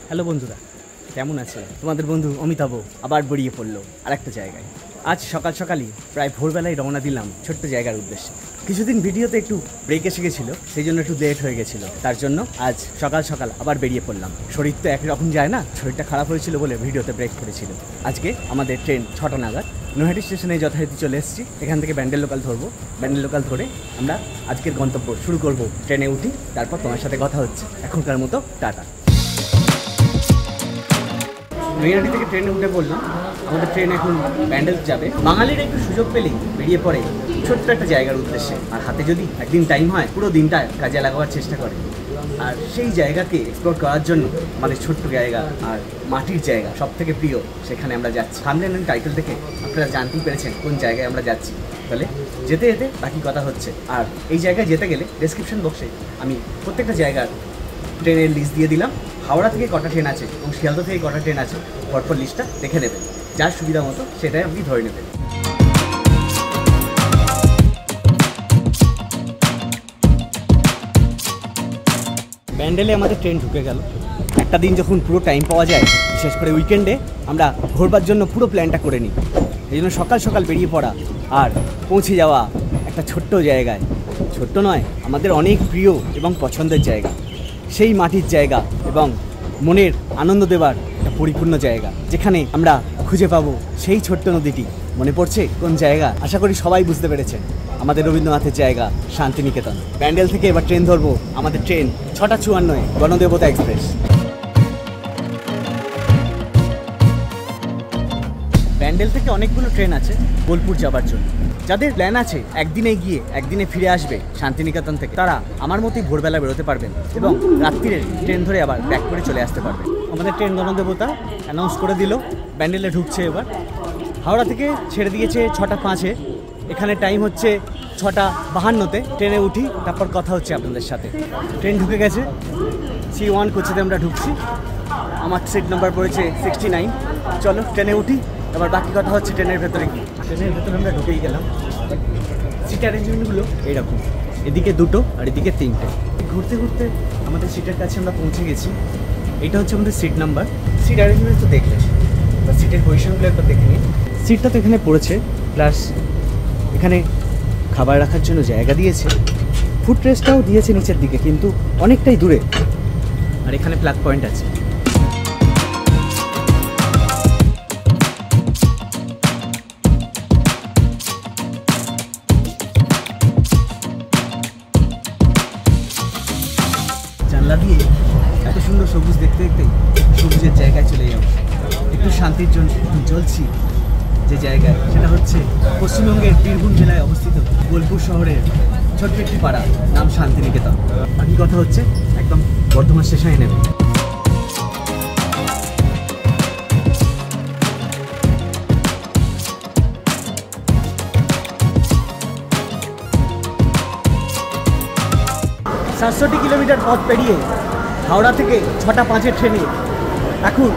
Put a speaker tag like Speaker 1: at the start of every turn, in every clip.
Speaker 1: Hello বন্ধুরা, কেমন আছে? তোমাদের বন্ধু অমিতাভ আবার বেরিয়ে পড়লো আরেকটা জায়গায়। আজ সকাল সকালই প্রায় ভোরবেলায় রওনা দিলাম ছোট্ট জায়গার উদ্দেশ্যে। কিছুদিন ভিডিওতে একটু ব্রেক এসে গেছিলো, সেই জন্য একটু লেট হয়ে গেছিলো। তার জন্য আজ সকাল সকাল আবার বেরিয়ে পড়লাম। শরীর তো একরকম যায় না, শরীরটা খারাপ হয়েছিল বলে ভিডিওতে ব্রেক করেছিল। আজকে আমাদের ট্রেন 6টা নাগাদ। নৈহাটি স্টেশনে যথারীতি চলে এসেছি। এখান থেকে ব্যান্ডেল লোকাল ধরবো। ব্যান্ডেল লোকাল ধরে আমরা আজকের গন্তব্য শুরু করব। ট্রেনে উঠি, তারপর তোমার সাথে কথা হচ্ছে। এখনকার মতো টাটা। নৈহাটি থেকে ট্রেনে উঠে পড়লাম। আমাদের ট্রেন এখন ব্যান্ডেল যাবে। বাঙালির একটু সুযোগ পেলেই বেরিয়ে পড়ে ছোট্ট একটা জায়গার উদ্দেশ্যে। আর হাতে যদি একদিন টাইম হয়, পুরো দিনটা কাজে লাগাবার চেষ্টা করে। আর সেই জায়গাকে এক্সপ্লোর করার জন্য আমাদের ছোট্ট জায়গা আর মাটির জায়গা সব থেকে প্রিয়, সেখানে আমরা যাচ্ছি। থাম্বনেল এন্ড টাইটেল দেখে আপনারা জানতেই পেরেছেন কোন জায়গায় আমরা যাচ্ছি। তাহলে যেতে যেতে বাকি কথা হচ্ছে। আর এই জায়গায় যেতে গেলে ডেসক্রিপশন বক্সে আমি প্রত্যেকটা জায়গার ট্রেনের লিস্ট দিয়ে দিলাম। হাওড়া থেকে কটা ট্রেন আছে এবং শিয়ালদা থেকে কটা ট্রেন আছে, পরপর লিস্টটা দেখে নেবেন। যার সুবিধা মতো সেটাই আপনি ধরে নেবেন। ব্যান্ডেলে আমাদের ট্রেন ঢুকে গেল। একটা দিন যখন পুরো টাইম পাওয়া যায়, বিশেষ করে উইকেন্ডে, আমরা ঘোরবার জন্য পুরো প্ল্যানটা করে নিই। এই জন্য সকাল সকাল বেরিয়ে পড়া আর পৌঁছে যাওয়া একটা ছোট্ট জায়গায়। ছোট্ট নয়, আমাদের অনেক প্রিয় এবং পছন্দের জায়গা। সেই মাটির জায়গা এবং মনের আনন্দ দেবার একটা পরিপূর্ণ জায়গা, যেখানে আমরা খুঁজে পাবো সেই ছোট্ট নদীটি। মনে পড়ছে কোন জায়গা? আশা করি সবাই বুঝতে পেরেছেন। আমাদের রবীন্দ্রনাথের জায়গা শান্তিনিকেতন। ব্যান্ডেল থেকে এবার ট্রেন ধরবো। আমাদের ট্রেন 6:54 গণদেবতা এক্সপ্রেস। ব্যান্ডেল থেকে অনেকগুলো ট্রেন আছে বোলপুর যাবার জন্য। যাদের প্ল্যান আছে একদিনে গিয়ে একদিনে ফিরে আসবে শান্তিনিকেতন থেকে, তারা আমার মতোই ভোরবেলা বেরোতে পারবেন এবং রাত্রিরে ট্রেন ধরে আবার ব্যাক করে চলে আসতে পারবেন। আমাদের ট্রেন গণদেবতা অ্যানাউন্স করে দিল, ব্যান্ডেলে ঢুকছে এবার। হাওড়া থেকে ছেড়ে দিয়েছে 6:05-এ। এখানে টাইম হচ্ছে 6:52-তে। ট্রেনে উঠি, তারপর কথা হচ্ছে আপনাদের সাথে। ট্রেন ঢুকে গেছে। C1 কোচেতে আমরা ঢুকছি। আমার সিট নাম্বার পড়েছে 69। চলো ট্রেনে উঠি, এবার বাকি কথা হচ্ছে ট্রেনের ভেতরে কি। ট্রেনের ভেতরে আমরা ঢুকেই গেলাম। সিট অ্যারেঞ্জমেন্টগুলো এইরকম, এদিকে 2টো আর এদিকে 3টে। ঘুরতে ঘুরতে আমাদের সিটের কাছে আমরা পৌঁছে গেছি। এটা হচ্ছে আমাদের সিট নাম্বার। সিট অ্যারেঞ্জমেন্ট তো দেখলেন, বা সিটের পজিশনগুলো একবার দেখে নিন। সিটটা তো এখানে পড়েছে, প্লাস এখানে খাবার রাখার জন্য জায়গা দিয়েছে। ফুড রেস্টটাও দিয়েছে নিচের দিকে, কিন্তু অনেকটাই দূরে। আর এখানে প্লাগ পয়েন্ট আছে। জানলা দিয়ে এত সুন্দর সবুজ দেখতে দেখতেই সবুজের জায়গায় চলে যাবো। একটু শান্তির জন্য চলছি যে জায়গায়, সেটা হচ্ছে পশ্চিমবঙ্গের বীরভূম জেলায় অবস্থিত বোলপুর শহরের ছোট্ট একটি পাড়া, নাম শান্তিনিকেতন। বাকি কথা হচ্ছে একদম বর্ধমান স্টেশনে নেবে। সাতষট্টি কিলোমিটার পথ পেরিয়ে হাওড়া থেকে 6:05-এর ট্রেনে এখন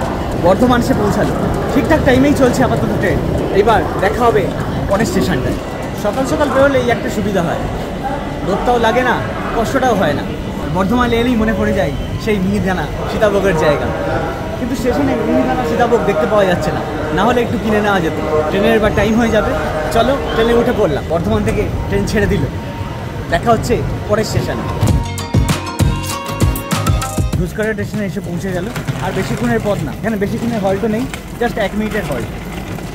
Speaker 1: বর্ধমান এসে পৌঁছালো। ঠিকঠাক টাইমেই চলছে আপাতত ট্রেন। এবার দেখা হবে পরের স্টেশনটায়। সকাল সকাল বেরোলেই একটা সুবিধা হয়, রোদটাও লাগে না, কষ্টটাও হয় না। বর্ধমান এলেই মনে পড়ে যায় সেই মিহিদানা সীতাভোগের জায়গা। কিন্তু স্টেশনে মিহিদানা সীতাভোগ দেখতে পাওয়া যাচ্ছে না, না হলে একটু কিনে নেওয়া যেত। ট্রেনের এবার টাইম হয়ে যাবে। চলো ট্রেনে উঠে পড়লাম। বর্ধমান থেকে ট্রেন ছেড়ে দিল। দেখা হচ্ছে পরের স্টেশনে। ঘুষকরা স্টেশনে এসে পৌঁছে গেল। আর বেশিক্ষণের পথ না, এখানে বেশিক্ষণের হল্টও নেই, জাস্ট 1 মিনিটের হল্ট।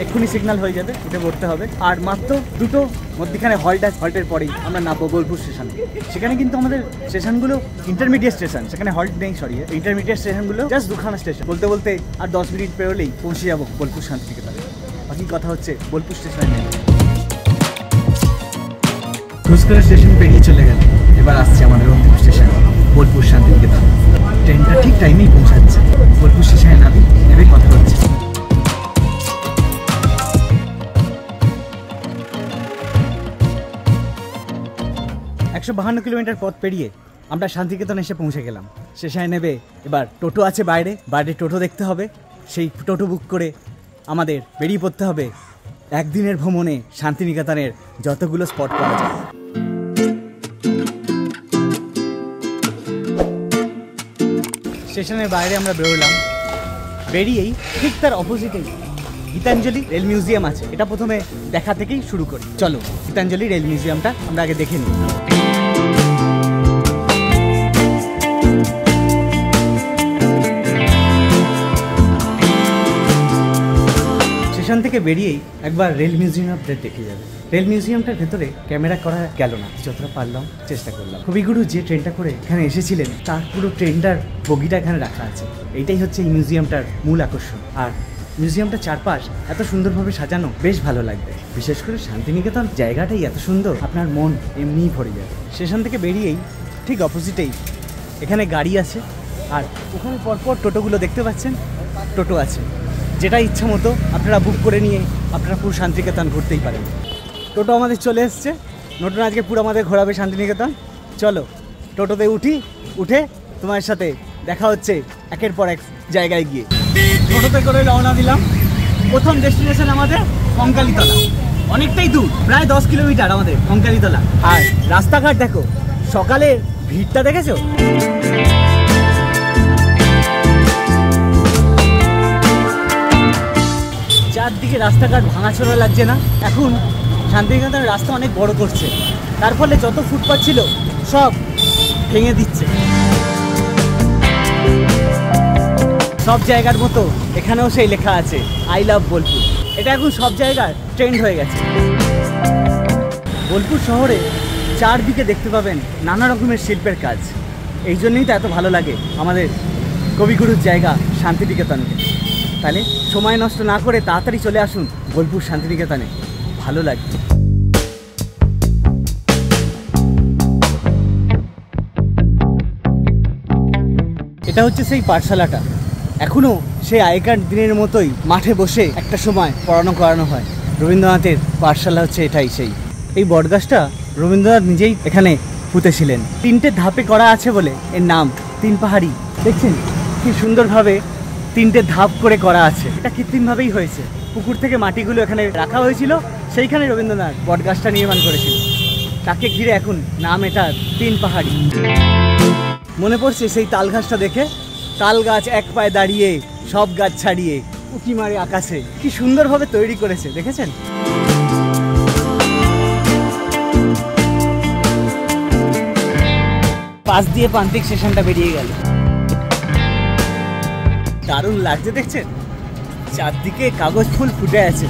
Speaker 1: এক্ষুনি সিগন্যাল হয়ে যাবে, উঠে পড়তে হবে। আর মাত্র 2টো মধ্যখানে হল্টের পরেই আমরা নামবো বোলপুর স্টেশনে। সেখানে কিন্তু আমাদের স্টেশনগুলো ইন্টারমিডিয়েট স্টেশন, সেখানে হল্ট নেই। সরি, ইন্টারমিডিয়েট স্টেশনগুলো জাস্ট 2খানা স্টেশন। বলতে বলতে আর 10 মিনিট পেরোলেই পৌঁছে যাবো বোলপুর শান্তিনিকেতনে। বাকি কথা হচ্ছে বোলপুর স্টেশনে নেমে। ঘুষকরা স্টেশন পেরিয়ে চলে গেল। এবার আসছে আমাদের অন্তিম স্টেশন বোলপুর শান্তিনিকেতন। ট্রেনটা ঠিক টাইমেই পৌঁছাচ্ছে। বোলপুর স্টেশনে নেমে কথা হচ্ছে। 152 কিলোমিটার পথ পেরিয়ে আমরা শান্তিনিকেতন এসে পৌঁছে গেলাম। স্টেশনে নেবে এবার টোটো আছে বাইরে টোটো দেখতে হবে। সেই টোটো বুক করে আমাদের বেরিয়ে পড়তে হবে একদিনের ভ্রমণে শান্তিনিকেতনের যতগুলো স্পট পাওয়া যায়। স্টেশনের বাইরে আমরা বেরোলাম, বেরিয়েই ঠিক তার অপোজিটেই গীতাঞ্জলি রেল মিউজিয়াম আছে। এটা প্রথমে দেখা থেকেই শুরু করি। চলো গীতাঞ্জলি রেল মিউজিয়ামটা আমরা আগে দেখে নিই। স্টেশন থেকে বেরিয়েই একবার রেল মিউজিয়ামটা দেখে যাবে। রেল মিউজিয়ামটার ভেতরে ক্যামেরা করা গেল না, যতটা পারলাম চেষ্টা করলাম। কবিগুরু যে ট্রেনটা করে এখানে এসেছিলেন তার পুরো ট্রেনটার বগিটা এখানে রাখা আছে। এইটাই হচ্ছে এই মিউজিয়ামটার মূল আকর্ষণ। আর মিউজিয়ামটার চারপাশ এত সুন্দরভাবে সাজানো, বেশ ভালো লাগবে। বিশেষ করে শান্তিনিকেতন জায়গাটাই এত সুন্দর, আপনার মন এমনিই ভরে যাবে। স্টেশন থেকে বেরিয়েই ঠিক অপোজিটেই এখানে গাড়ি আছে, আর ওখানে পরপর টোটোগুলো দেখতে পাচ্ছেন, টোটো আছে। যেটা ইচ্ছা মতো আপনারা বুক করে নিয়ে আপনারা পুরো শান্তিনিকেতন ঘুরতেই পারেন। টোটো আমাদের চলে এসছে, নতুন আজকে পুরো আমাদের ঘোরাবে শান্তিনিকেতন। চলো টোটোতে উঠে তোমার সাথে দেখা হচ্ছে একের পর এক জায়গায় গিয়ে। টোটোতে করে রওনা দিলাম। প্রথম ডেস্টিনেশন আমাদের কঙ্কালীতলা, অনেকটাই দূর, প্রায় 10 কিলোমিটার আমাদের কঙ্কালীতলা। আর রাস্তাঘাট দেখো, সকালে ভিড়টা দেখেছো? চারদিকে রাস্তাঘাট ভাঙাচোরা লাগছে না। এখন শান্তিনিকেতনের রাস্তা অনেক বড় করছে, তার ফলে যত ফুটপাথ ছিল সব ভেঙে দিচ্ছে। সব জায়গার মতো এখানেও সেই লেখা আছে আই লাভ বোলপুর। এটা এখন সব জায়গার ট্রেন্ড হয়ে গেছে। বোলপুর শহরে চারদিকে দেখতে পাবেন নানা রকমের শিল্পের কাজ। এই জন্যই তো এত ভালো লাগে আমাদের কবিগুরুর জায়গা শান্তিনিকেতনকে। তাহলে সময় নষ্ট না করে তাড়াতাড়ি চলে আসুন বোলপুর শান্তিনিকেতনে, ভালো লাগবে। এটা হচ্ছে সেই পাঠশালাটা, এখনো সেই আগেকার দিনের মতোই মাঠে বসে একটা সময় পড়ানো করানো হয়। রবীন্দ্রনাথের পাঠশালা হচ্ছে এটাই সেই। এই বটগাছটা রবীন্দ্রনাথ নিজেই এখানে পুঁতেছিলেন। 3টে ধাপে করা আছে বলে এর নাম 3 পাহাড়ি। দেখছেন কি সুন্দরভাবে 3টে ধাপ করে করা আছে। এটা কৃত্রিমভাবেই হয়েছে। পুকুর থেকে মাটিগুলো এখানে রাখা হয়েছিল, সেইখানে রবীন্দ্রনাথ বটগাছটা নির্মাণ করেছিল। তাকে ঘিরে এখন নাম এটা 3 পাহাড়ি। মনে পড়ছে সেই তাল গাছটা দেখে, তাল গাছ এক পায়ে দাঁড়িয়ে সব গাছ ছাড়িয়ে উঁকি মারে আকাশে। কি সুন্দরভাবে তৈরি করেছে দেখেছেন? পাশ দিয়ে প্রান্তিক স্টেশনটা বেরিয়ে গেল। দারুণ লাগছে দেখছেন, চারদিকে কাগজ ফুল ফুটে আছে,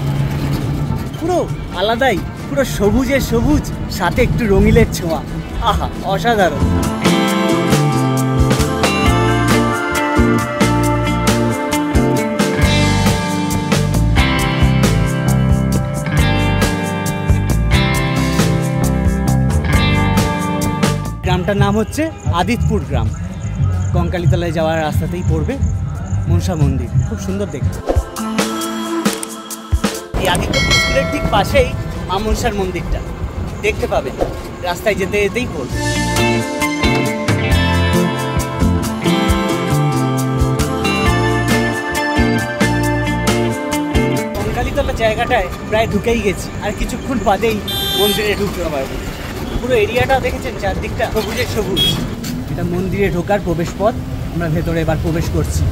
Speaker 1: পুরো আলাদাই, পুরো সবুজের সবুজ, সাথে একটু রঙিলের ছোঁয়া। আহা, অসাধারণ। গ্রামটার নাম হচ্ছে আদিতপুর গ্রাম। কঙ্কালীতলায় যাওয়ার রাস্তাতেই পড়বে মনসা মন্দির, খুব সুন্দর দেখতে। এই আদিতপুর স্কুলের ঠিক পাশেই মা মনসার মন্দিরটা দেখতে পাবেন, রাস্তায় যেতে যেতেই পড়বে। কঙ্কালীতলা জায়গাটায় প্রায় ঢুকেই গেছি, আর কিছুক্ষণ বাদেই মন্দিরে ঢুকতে পারবো। পুরো এরিয়াটা দেখেছেন, চারদিকটা সবুজের সবুজ। এটা মন্দিরে ঢোকার প্রবেশ পথ। আমরা ভেতরে এবার প্রবেশ করছি।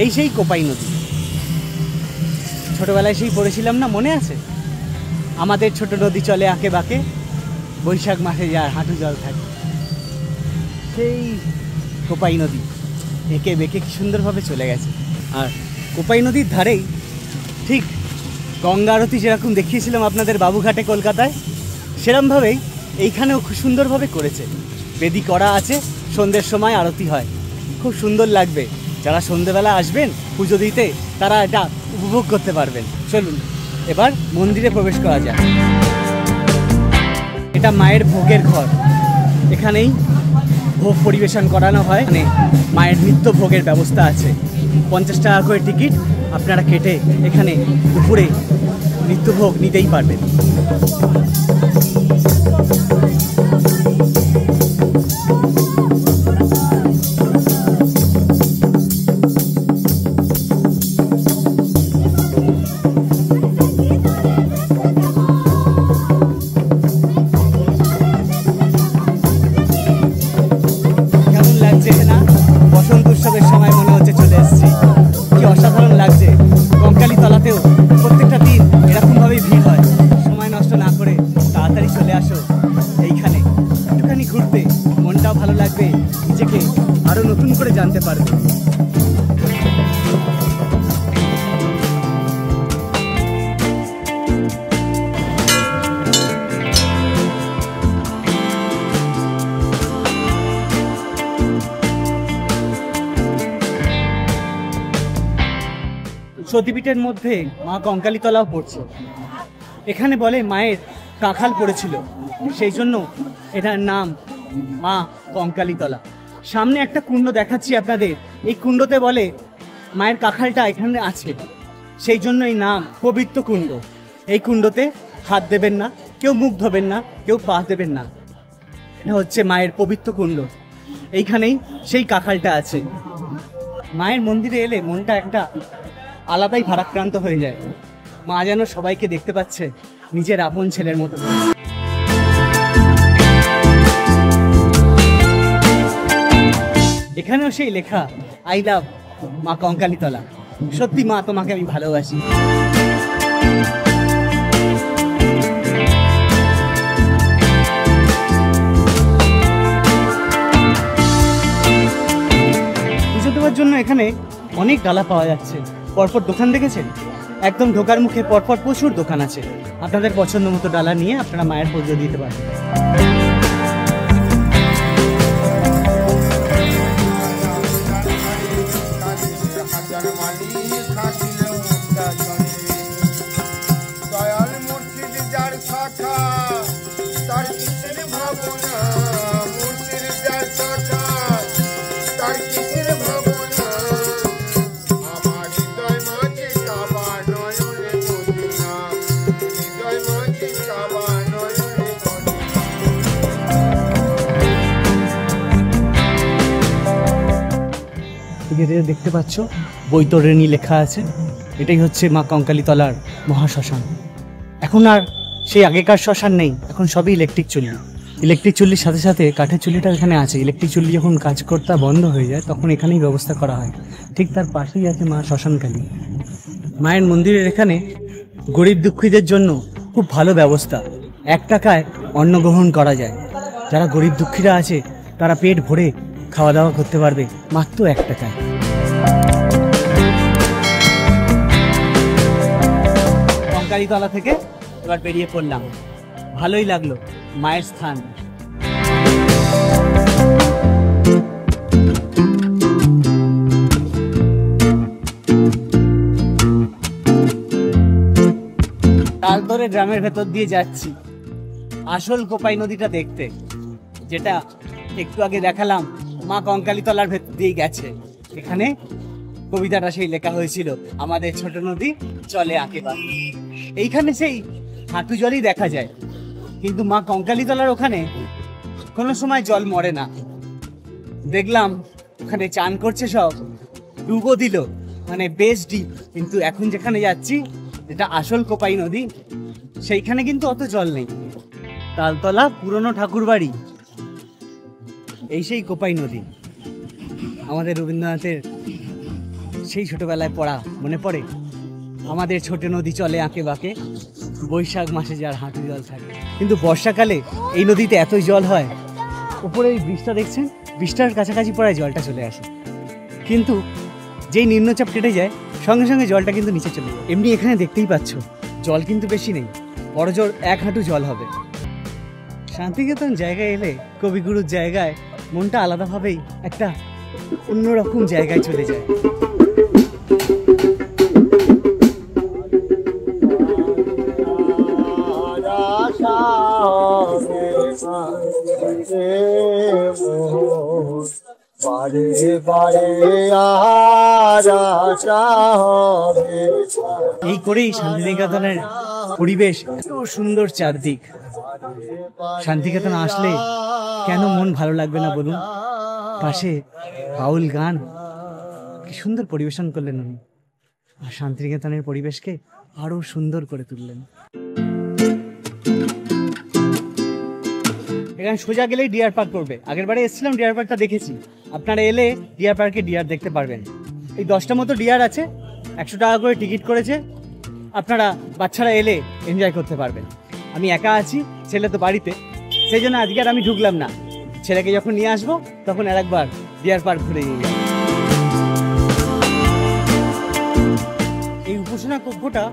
Speaker 1: এই সেই কোপাই নদী, ছোটবেলায় সেই পড়েছিলাম না, মনে আছে? আমাদের ছোট নদী চলে আঁকে বাঁকে, বৈশাখ মাসে যার হাঁটু জল থাকে। সেই কোপাই নদী এঁকে বেঁকে কি সুন্দরভাবে চলে গেছে। আর কোপাই নদীর ধারেই ঠিক গঙ্গা আরতি যেরকম দেখিয়েছিলাম আপনাদের বাবুঘাটে কলকাতায়, সেরমভাবেই এইখানেও খুব সুন্দরভাবে করেছে। বেদি করা আছে, সন্ধ্যের সময় আরতি হয়, খুব সুন্দর লাগবে। যারা সন্ধ্যেবেলা আসবেন পুজো দিতে তারা এটা উপভোগ করতে পারবেন। চলুন এবার মন্দিরে প্রবেশ করা যায়। এটা মায়ের ভোগের ঘর, এখানেই ভোগ পরিবেশন করানো হয়। মানে মায়ের নিত্য ভোগের ব্যবস্থা আছে। 50 টাকা করে টিকিট, আপনারা কেটে এখানে দুপুরে নিত্যভোগ নিতেই পারবেন। সতীপীঠের মধ্যে মা কঙ্কালীতলাও পড়ছে। এখানে বলে মায়ের কাঁখাল পড়েছিল, সেই জন্য এটার নাম মা কঙ্কালীতলা। সামনে একটা কুণ্ড দেখাচ্ছি আপনাদের, এই কুণ্ডতে বলে মায়ের কাঁখালটা এখানে আছে, সেই জন্য এই নাম পবিত্র কুণ্ড। এই কুণ্ডতে হাত দেবেন না, কেউ মুখ ধোবেন না, কেউ পা দেবেন না, এটা হচ্ছে মায়ের পবিত্র কুণ্ড। এইখানেই সেই কাঁখালটা আছে। মায়ের মন্দিরে এলে মনটা একটা আলাদাই ভারাক্রান্ত হয়ে যায়। মা যেন সবাইকে দেখতে পাচ্ছে নিজের আপন ছেলের মতো। এখানেও সেই লেখা, আই লাভ মা কঙ্কালীতলা। সত্যি মা, তোমাকে আমি ভালোবাসি। পুজো দেওয়ার জন্য এখানে অনেক ডালা পাওয়া যাচ্ছে। পরপর দোকান দেখেছেন, একদম ঢোকার মুখে পরপর প্রচুর দোকান আছে। আপনাদের পছন্দ মতো ডালা নিয়ে আপনারা মায়ের পুজো দিতে পারবেন। দেখতে পাচ্ছ বৈতরণী লেখা আছে, এটাই হচ্ছে মা কঙ্কালীতলার মহাশ্মশান। এখন আর সেই আগেকার শ্মশান নেই, এখন সবই ইলেকট্রিক চুল্লি। ইলেকট্রিক চুল্লির সাথে সাথে কাঠের চুল্লিটা এখানে আছে। ইলেকট্রিক চুল্লি যখন কাজ করতে বন্ধ হয়ে যায় তখন এখানেই ব্যবস্থা করা হয়। ঠিক তার পাশেই আছে মা শ্মশানকালী। মায়ের মন্দিরের এখানে গরিব দুঃখীদের জন্য খুব ভালো ব্যবস্থা। 1 টাকায় অন্ন গ্রহণ করা যায়। যারা গরিব দুঃখীরা আছে তারা পেট ভরে খাওয়া দাওয়া করতে পারবে মাত্র 1 টাকায়। কঙ্কালীতলা থেকে এবার বেরিয়ে পড়লাম। ভালোই লাগলো মায়ের স্থান। তালতরে গ্রামের ভেতর দিয়ে যাচ্ছি আসল কোপাই নদীটা দেখতে, যেটা একটু আগে দেখালাম মা কঙ্কালীতলার ভেতর দিয়ে গেছে। এখানে কবিতাটা সেই লেখা হয়েছিল, আমাদের ছোট নদী চলে আঁকেবাঁকে। এইখানে সেই হাঁটু জলই দেখা যায়, কিন্তু মা কঙ্কালীতলার ওখানে কোনো সময় জল মরে না। দেখলাম ওখানে চান করছে সব, ডুবো দিল, মানে বেশ ডিপ। কিন্তু এখন যেখানে যাচ্ছি, যেটা আসল কোপাই নদী, সেইখানে কিন্তু অত জল নেই। তালতলা পুরনো ঠাকুর বাড়ি, এই সেই কোপাই নদী। আমাদের রবীন্দ্রনাথের সেই ছোটবেলায় পড়া মনে পড়ে, আমাদের ছোট নদী চলে আঁকে বাঁকে, বৈশাখ মাসে যার হাঁটু জল থাকে। কিন্তু বর্ষাকালে এই নদীতে এতই জল হয়, উপরে এই ব্রিজটা দেখছেন, ব্রিজটার কাছাকাছি পড়ায় জলটা চলে আসে। কিন্তু যেই নিম্নচাপ কেটে যায় সঙ্গে সঙ্গে জলটা কিন্তু নিচে চলে যায়। এমনি এখানে দেখতেই পাচ্ছ জল কিন্তু বেশি নেই, বড় জোর 1 হাঁটু জল হবে। শান্তিনিকেতন জায়গায় এলে, কবিগুরুর জায়গায়, মনটা আলাদাভাবেই একটা অন্যরকম জায়গায় চলে যায়। এই করেই শান্তিনিকেতনের পরিবেশ এত সুন্দর, চারদিক। শান্তিনিকেতন আসলে কেন মন ভালো লাগবে না বলুন? পাশে বাউল গান কি সুন্দর পরিবেশন করলেন উনি, আর শান্তিনিকেতনের পরিবেশকে আরো সুন্দর করে তুললেন। এখানে সোজা গেলেই ডিয়ার পার্ক পড়বে। আগের বারে এসেছিলাম, ডিয়ার পার্কটা দেখেছি। আপনারা এলে ডিয়ার পার্কে ডিয়ার দেখতে পারবেন। এই 10টা মতো ডিয়ার আছে, 100 টাকা করে টিকিট করেছে। আপনারা বাচ্চারা এলে এনজয় করতে পারবেন। আমি একা আছি, ছেলে তো বাড়িতে, সেই জন্য আজকে আর আমি ঢুকলাম না। ছেলেকে যখন নিয়ে আসবো তখন আরেকবার ডিয়ার পার্ক ঘুরে নিয়ে যাবো। এই উপাসনা কক্ষটা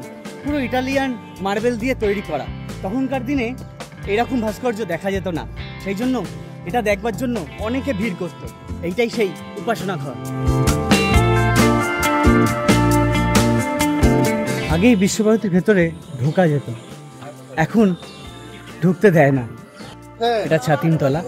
Speaker 1: পুরো ইটালিয়ান মার্বেল দিয়ে তৈরি করা। তখনকার দিনে এরকম ভাস্কর্য দেখা যেত না, সেই জন্য এটা দেখবার জন্য অনেকে ভিড় করত। এইটাই সেই উপাসনা ঘর। আগেই বিশ্বভারতীর ভেতরে ঢোকা যেত, এখন ঢুকতে দেয় না। এটা 3 তলা।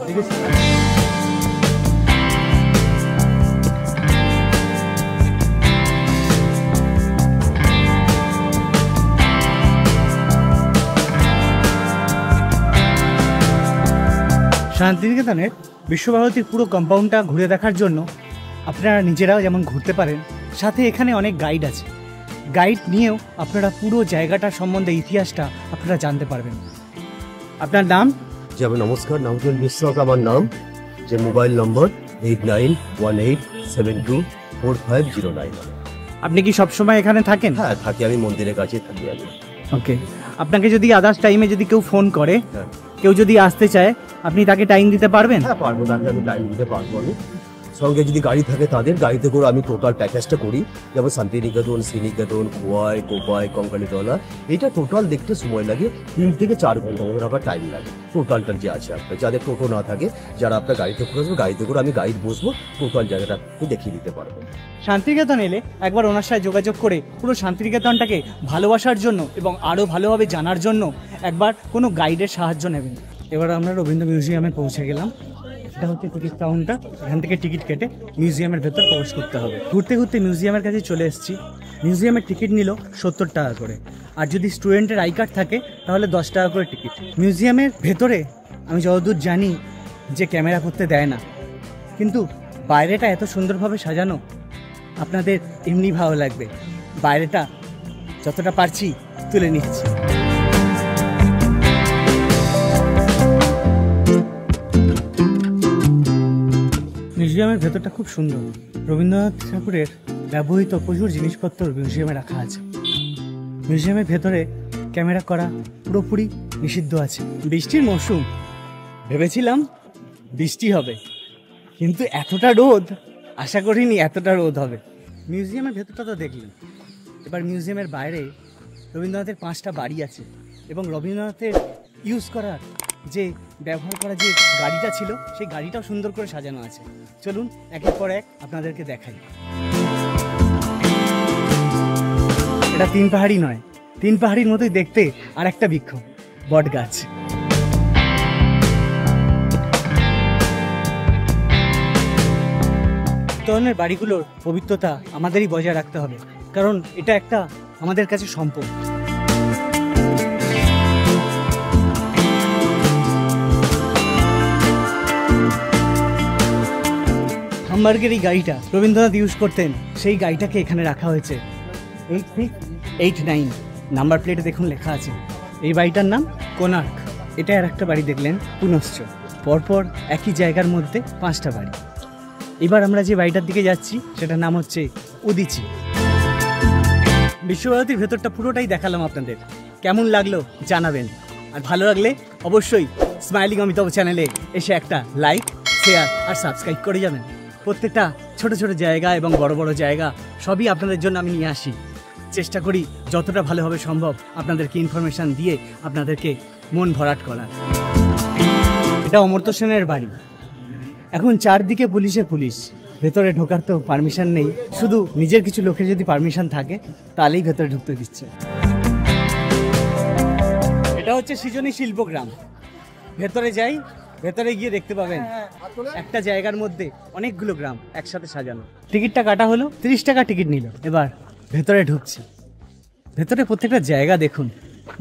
Speaker 1: শান্তিনিকেতনের বিশ্বভারতীর পুরো কম্পাউন্ডটা ঘুরে দেখার জন্য আপনারা নিজেরাও যেমন ঘুরতে পারেন, সাথে এখানে অনেক গাইড আছে। গাইড নিয়েও আপনারা পুরো জায়গাটার সম্বন্ধে ইতিহাসটা আপনারা জানতে পারবেন। আপনার নাম?
Speaker 2: জি, আমার নমস্কার, নামজল বিশ্বাস আমার নাম। যে মোবাইল নম্বর 8918724509।
Speaker 1: আপনি কি সবসময় এখানে থাকেন?
Speaker 2: হ্যাঁ থাকি, আমি মন্দিরের কাছে থাকি আমি।
Speaker 1: ওকে, আপনাকে যদি আদার্স টাইমে যদি কেউ ফোন করে,
Speaker 2: হ্যাঁ
Speaker 1: কেউ যদি আসতে চায়, আপনি তাকে টাইম দিতে পারবেন?
Speaker 2: হ্যাঁ পারবো, তাকে আমি টাইম দিতে পারবো। আমি সঙ্গে যদি গাড়ি থাকে তাদের গাড়িতে করে আমি টোটাল প্যাকেজটা করি, যেমন শান্তিনিকেতন, শ্রীনিকেতন, খোয়াই, কোপাই, কঙ্কালীতলা। এটা টোটাল দেখতে সময় লাগে 3 থেকে 4 ঘন্টা মতো আবার টাইম লাগে। টোটালটা যে আছে আপনার, যাদের টোটো না থাকে, যারা আপনার গাড়িতে করে আসবে, গাড়িতে করে আমি গাইড বসবো, টোটাল জায়গাটা দেখিয়ে দিতে পারবো।
Speaker 1: শান্তিনিকেতন এলে একবার ওনার সাথে যোগাযোগ করে পুরো শান্তিনিকেতনটাকে ভালোবাসার জন্য এবং আরও ভালোভাবে জানার জন্য একবার কোনো গাইডের সাহায্য নেবেন। এবার আমরা রবীন্দ্র মিউজিয়ামে পৌঁছে গেলাম। এটা হচ্ছে টিকিট কাউন্টার, এখান থেকে টিকিট কেটে মিউজিয়ামের ভেতর প্রবেশ করতে হবে। ঘুরতে ঘুরতে মিউজিয়ামের কাছে চলে এসেছি। মিউজিয়ামের টিকিট নিল 70 টাকা করে, আর যদি স্টুডেন্টের আই কার্ড থাকে তাহলে 10 টাকা করে টিকিট। মিউজিয়ামের ভেতরে আমি যতদূর জানি যে ক্যামেরা করতে দেয় না, কিন্তু বাইরেটা এত সুন্দরভাবে সাজানো, আপনাদের এমনি ভালো লাগবে। বাইরেটা যতটা পারছি তুলে নিচ্ছি। মিউজিয়ামের ভেতরটা খুব সুন্দর। রবীন্দ্রনাথ ঠাকুরের ব্যবহৃত প্রচুর জিনিসপত্র মিউজিয়ামে রাখা আছে। মিউজিয়ামের ভেতরে ক্যামেরা করা পুরোপুরি নিষিদ্ধ আছে। বৃষ্টির মৌসুম, ভেবেছিলাম বৃষ্টি হবে, কিন্তু এতটা রোদ আশা করিনি এতটা রোদ হবে। মিউজিয়ামের ভেতরটা তো দেখলেন, এবার মিউজিয়ামের বাইরে রবীন্দ্রনাথের 5টা বাড়ি আছে এবং রবীন্দ্রনাথের ইউজ করার যে ব্যবহার করা যে গাড়িটা ছিল, সেই গাড়িটাও সুন্দর করে সাজানো আছে। চলুন একের পর এক আপনাদেরকে দেখাই। এটা 3 পাহাড়ি নয়, 3 পাহাড়ির মতোই দেখতে আর একটা বৃক্ষ, বট গাছ। ধরনের বাড়িগুলোর পবিত্রতা আমাদেরই বজায় রাখতে হবে, কারণ এটা একটা আমাদের কাছে সম্পদ। হামবার্গের এই গাড়িটা রবীন্দ্রনাথ ইউজ করতেন, সেই গাড়িটাকে এখানে রাখা হয়েছে। 8389 নাম্বার প্লেটে দেখুন লেখা আছে। এই বাড়িটার নাম কোনার্ক। এটা আর একটা বাড়ি দেখলেন, পুনশ্চ। পরপর একই জায়গার মধ্যে 5টা বাড়ি। এবার আমরা যে বাড়িটার দিকে যাচ্ছি সেটার নাম হচ্ছে উদিচি। বিশ্বভারতীর ভেতরটা পুরোটাই দেখালাম আপনাদের। কেমন লাগলো জানাবেন, আর ভালো লাগলে অবশ্যই স্মাইলিং অমিতাভ চ্যানেলে এসে একটা লাইক, শেয়ার আর সাবস্ক্রাইব করে যাবেন। প্রত্যেকটা ছোট ছোট জায়গা এবং বড় বড় জায়গা সবই আপনাদের জন্য আমি নিয়ে আসি। চেষ্টা করি যতটা ভালোভাবে সম্ভব আপনাদেরকে ইনফরমেশান দিয়ে আপনাদেরকে মন ভরাট করার। এটা অমর্ত্য সেনের বাড়ি। এখন চারদিকে পুলিশে পুলিশ, ভেতরে ঢোকার তো পারমিশন নেই, শুধু নিজের কিছু লোকের যদি পারমিশন থাকে তাহলেই ভেতরে ঢুকতে দিচ্ছে। এটা হচ্ছে সৃজনী শিল্পগ্রাম। ভেতরে যাই, ভেতরে গিয়ে দেখতে পাবেন একটা জায়গার মধ্যে অনেকগুলো গ্রাম একসাথে সাজানো। টিকিটটা কাটা হলো, 30 টাকা টিকিট নিল। এবার ভেতরে ঢুকছি। ভেতরে প্রত্যেকটা জায়গা দেখুন,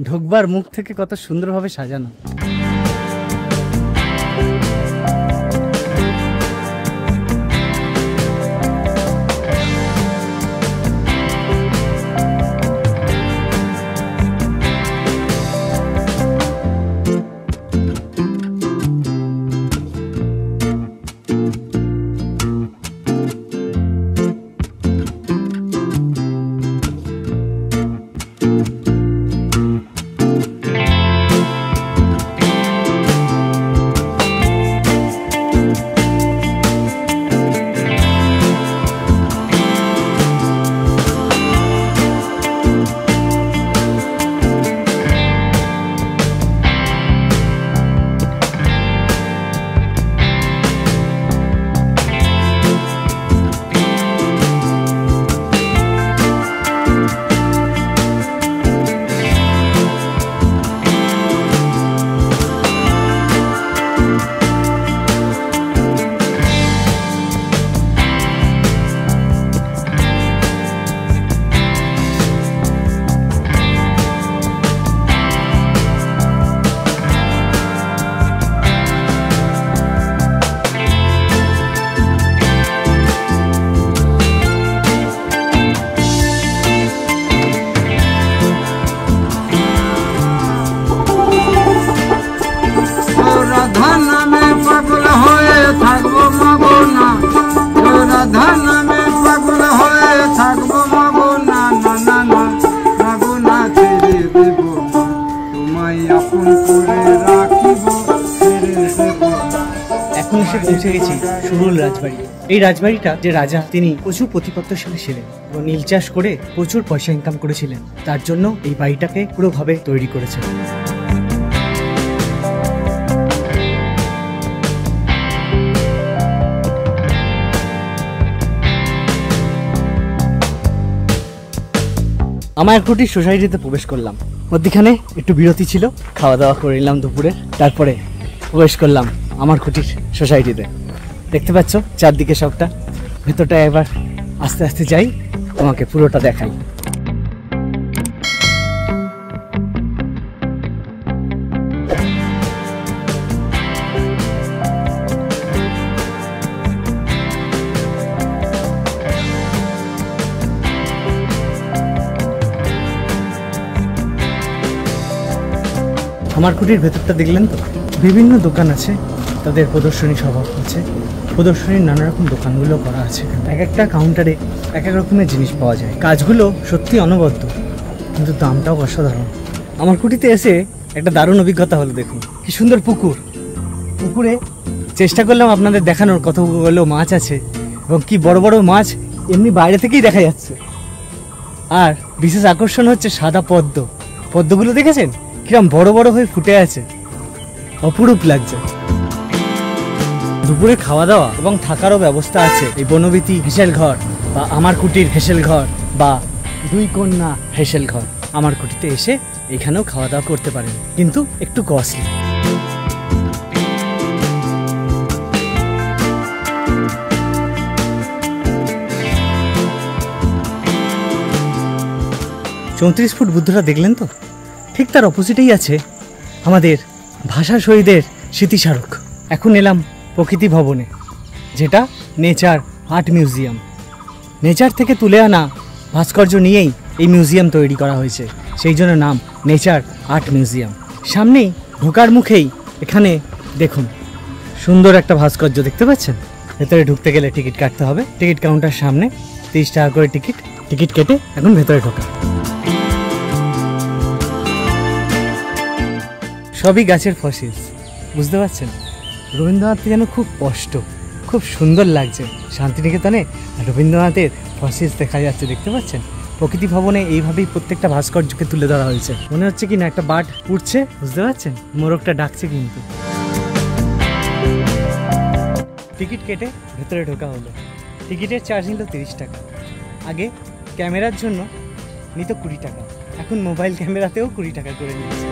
Speaker 1: ঢোকবার মুখ থেকে কত সুন্দরভাবে সাজানো। এখন এসে পৌঁছে গেছি সুরুল রাজবাড়ি। এই রাজবাড়িটা যে রাজা, তিনি প্রচুর প্রতিপত্তিশালী ছিলেন এবং নীল চাষ করে প্রচুর পয়সা ইনকাম করেছিলেন। তার জন্য এই বাড়িটাকে পুরোভাবে তৈরি করেছে। আমার কুটির সোসাইটিতে প্রবেশ করলাম। মধ্যখানে একটু বিরতি ছিল, খাওয়া দাওয়া করে নিলাম দুপুরে, তারপরে প্রবেশ করলাম আমার কুটির সোসাইটিতে। দেখতে পাচ্ছ চারদিকে সবটা। ভেতরটা এবার আস্তে আস্তে যাই, তোমাকে পুরোটা দেখাই। আমার কুটির ভেতরটা দেখলেন তো, বিভিন্ন দোকান আছে, তাদের প্রদর্শনী সভা হচ্ছে। প্রদর্শনীর নানা রকম দোকানগুলো করা আছে। এক একটা কাউন্টারে এক এক রকমের জিনিস পাওয়া যায়। কাজগুলো সত্যি অনবদ্য, কিন্তু দামটাও অসাধারণ। আমার কুটিতে এসে একটা দারুণ অভিজ্ঞতা হলো। দেখুন কি সুন্দর পুকুর। পুকুরে চেষ্টা করলাম আপনাদের দেখানোর, কতগুলো মাছ আছে এবং কি বড় বড় মাছ এমনি বাইরে থেকেই দেখা যাচ্ছে। আর বিশেষ আকর্ষণ হচ্ছে সাদা পদ্ম। পদ্মগুলো দেখেছেন কিরম বড় বড় হয়ে ফুটে আছে, অপরূপ লাগছে। দুপুরে খাওয়া দাওয়া এবং থাকারও ব্যবস্থা আছে এই বনবীথি হেসেল ঘর বা আমার কুটির হেসেল ঘর বা দুই কন্যা হেসেল ঘর। আমার কুটিতে এসে এখানেও খাওয়া দাওয়া করতে পারেন, কিন্তু একটু কস্টলি। চৌত্রিশ ফুট বুদ্ধটা দেখলেন তো, ঠিক তার অপোজিটেই আছে আমাদের ভাষা শহীদের স্মৃতিস্মারক। এখন এলাম প্রকৃতি ভবনে, যেটা নেচার আর্ট মিউজিয়াম। নেচার থেকে তুলে আনা ভাস্কর্য নিয়েই এই মিউজিয়াম তৈরি করা হয়েছে, সেই জন্য নাম নেচার আর্ট মিউজিয়াম। সামনেই ঢোকার মুখেই এখানে দেখুন সুন্দর একটা ভাস্কর্য দেখতে পাচ্ছেন। ভেতরে ঢুকতে গেলে টিকিট কাটতে হবে। টিকিট কাউন্টার সামনে 30 টাকা করে টিকিট। টিকিট কেটে এখন ভেতরে ঢোকা। সবই গাছের ফসিলস, বুঝতে পারছেন? রবীন্দ্রনাথ যেন খুব স্পষ্ট, খুব সুন্দর লাগছে। শান্তিনিকেতনে রবীন্দ্রনাথের ফসিলস দেখা যাচ্ছে, দেখতে পাচ্ছেন? প্রকৃতি ভবনে এইভাবেই প্রত্যেকটা ভাস্কর্যকে তুলে ধরা হয়েছে। মনে হচ্ছে কি না একটা বার্ড উঠছে, বুঝতে পারছেন? মোরগটা ডাকছে কিন্তু। টিকিট কেটে ভেতরে ঢোকা হলো। টিকিটের চার্জ নিল 30 টাকা। আগে ক্যামেরার জন্য নিত 20 টাকা, এখন মোবাইল ক্যামেরাতেও 20 টাকা করে নিয়েছে।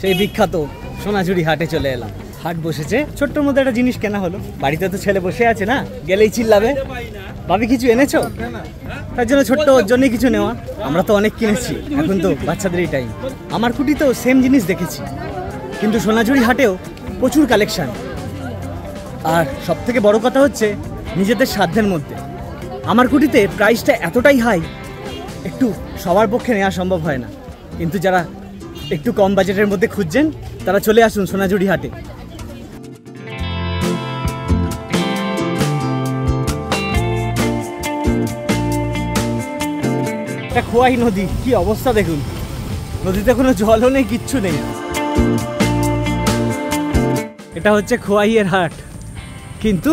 Speaker 1: সেই বিখ্যাত সোনাঝুরি হাটে চলে এলাম। হাট বসেছে, ছোট্টর মধ্যে একটা জিনিস কেনা হলো। বাড়িতে তো ছেলে বসে আছে না, গেলেই চিল্লাবে, ভাবি কিছু এনেছো? তার জন্য ছোট্ট ওর জন্যই কিছু নেওয়া। আমরা তো অনেক কিনেছি, এখন তো বাচ্চাদেরই টাইম। আমার কুটিতেও সেম জিনিস দেখেছি, কিন্তু সোনাঝুরি হাটেও প্রচুর কালেকশন। আর সব থেকে বড় কথা হচ্ছে নিজেদের সাধ্যের মধ্যে। আমার কুটিতে প্রাইসটা এতটাই হাই, একটু সবার পক্ষে নেওয়া সম্ভব হয় না। কিন্তু যারা একটু কম বাজেটের মধ্যে খুঁজছেন, তারা চলে আসুন সোনাঝুরি হাটে। এটা খোয়াই নদী, কি অবস্থা দেখুন। নদীতে কোনো জলও নেই, কিচ্ছু নেই। এটা হচ্ছে খোয়াইয়ের হাট, কিন্তু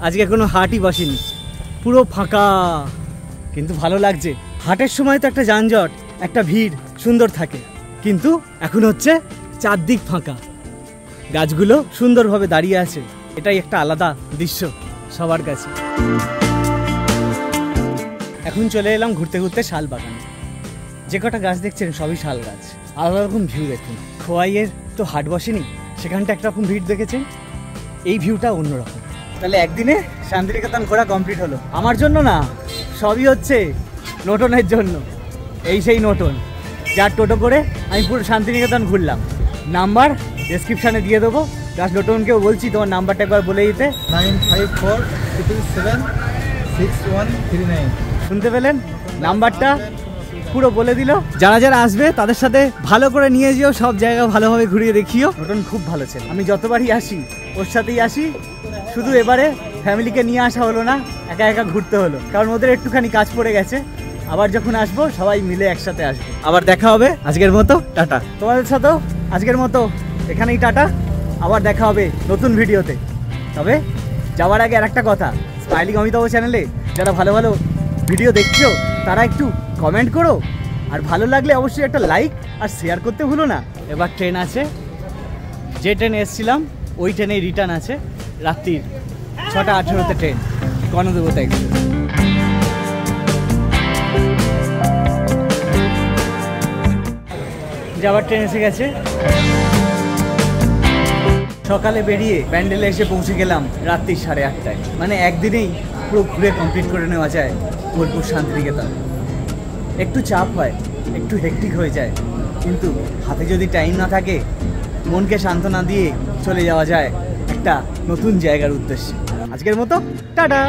Speaker 1: আজকে কোনো হাটই বসেনি, পুরো ফাঁকা। কিন্তু ভালো লাগছে। হাটের সময় তো একটা যানজট, একটা ভিড় সুন্দর থাকে, কিন্তু এখন হচ্ছে চারদিক ফাঁকা। গাছগুলো সুন্দরভাবে দাঁড়িয়ে আছে। এটাই একটা আলাদা দৃশ্য সবার কাছে। এখন চলে এলাম ঘুরতে ঘুরতে শাল বাগানে। যে কটা গাছ দেখছেন সবই শাল গাছ। আলাদা রকম ভিউ দেখুন। খোয়াইয়ের তো হাট বসেনি, সেখানটা একরকম ভিড় দেখেছেন, এই ভিউটা অন্যরকম। তাহলে একদিনে শান্তিনিকেতন ঘোরা কমপ্লিট হলো। আমার জন্য না, সবই হচ্ছে নোটনের জন্য। এই সেই নোটন, যার টোটো করে আমি পুরো শান্তিনিকেতন ঘুরলাম। নাম্বার ডেসক্রিপশানে দিয়ে দেবো। জাস্ট নোটনকেও বলছি তোমার নাম্বারটা একবার বলে দিতে।
Speaker 3: 954776139।
Speaker 1: শুনতে পেলেন নাম্বারটা? পুরো বলে দিল। যারা যারা আসবে তাদের সাথে ভালো করে নিয়ে যেও, সব জায়গা ভালোভাবে ঘুরিয়ে দেখিও। নতুন খুব ভালো ছেলে, আমি যতবারই আসি ওর সাথেই আসি। শুধু এবারে ফ্যামিলিকে নিয়ে আসা হলো না, একা একা ঘুরতে হলো, কারণ ওদের একটুখানি কাজ পড়ে গেছে। আবার যখন আসবো সবাই মিলে একসাথে আসবো। আবার দেখা হবে, আজকের মতো টাটা। তোমাদের সাথেও আজকের মতো এখানেই টাটা, আবার দেখা হবে নতুন ভিডিওতে। তবে যাওয়ার আগে আর একটা কথা, স্মাইলিং অমিতাভ চ্যানেলে যারা ভালো ভালো ভিডিও দেখছো তারা একটু কমেন্ট করো, আর ভালো লাগলে অবশ্যই একটা লাইক আর শেয়ার করতে ভুলো না। এবার ট্রেন আছে, যে ট্রেনে এসেছিলাম ওই ট্রেনেই রিটার্ন আছে, রাত্রির 6:18 ট্রেন, গণদেবতা এক্সপ্রেস। যাওয়ার ট্রেন এসে গেছে। সকালে বেরিয়ে ব্যান্ডেলে এসে পৌঁছে গেলাম রাত্রি 8:30টায়। মানে একদিনেই পুরো ঘুরে কমপ্লিট করে নেওয়া যায় বোলপুর শান্তিনিকেতন। একটু চাপ হয়, একটু হেক্টিক হয়ে যায়, কিন্তু হাতে যদি টাইম না থাকে মনকে সান্ত্বনা দিয়ে চলে যাওয়া যায় একটা নতুন জায়গার উদ্দেশ্যে। আজকের মতো টাটা।